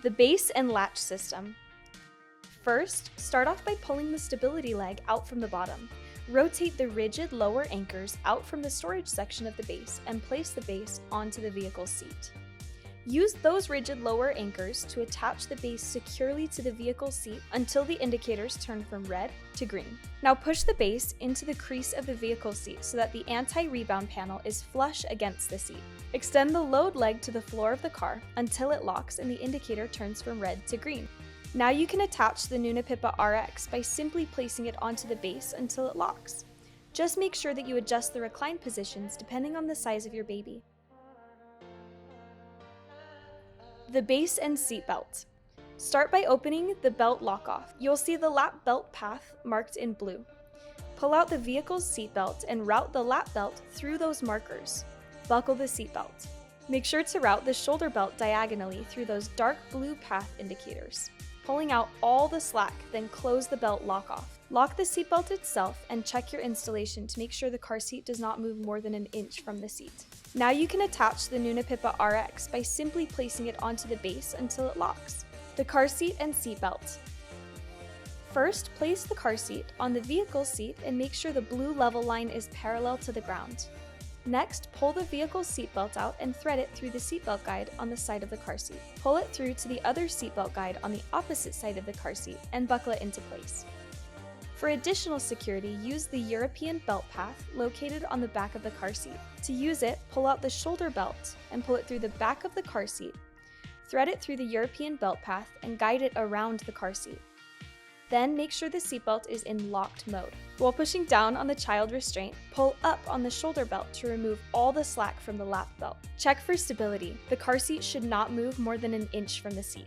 The base and latch system. First, start off by pulling the stability leg out from the bottom. Rotate the rigid lower anchors out from the storage section of the base and place the base onto the vehicle seat. Use those rigid lower anchors to attach the base securely to the vehicle seat until the indicators turn from red to green. Now push the base into the crease of the vehicle seat so that the anti-rebound panel is flush against the seat. Extend the load leg to the floor of the car until it locks and the indicator turns from red to green. Now you can attach the Nuna PIPA RX by simply placing it onto the base until it locks. Just make sure that you adjust the recline positions depending on the size of your baby. The base and seat belt. Start by opening the belt lock-off. You'll see the lap belt path marked in blue. Pull out the vehicle's seat belt and route the lap belt through those markers. Buckle the seat belt. Make sure to route the shoulder belt diagonally through those dark blue path indicators. Pulling out all the slack, then close the belt lock-off. Lock the seat belt itself and check your installation to make sure the car seat does not move more than an inch from the seat. Now you can attach the Nuna PIPA RX by simply placing it onto the base until it locks. The car seat and seat belt. First, place the car seat on the vehicle seat and make sure the blue level line is parallel to the ground. Next, pull the vehicle seatbelt out and thread it through the seatbelt guide on the side of the car seat. Pull it through to the other seatbelt guide on the opposite side of the car seat and buckle it into place. For additional security, use the European belt path located on the back of the car seat. To use it, pull out the shoulder belt and pull it through the back of the car seat. Thread it through the European belt path and guide it around the car seat. Then make sure the seatbelt is in locked mode. While pushing down on the child restraint, pull up on the shoulder belt to remove all the slack from the lap belt. Check for stability. The car seat should not move more than an inch from the seat.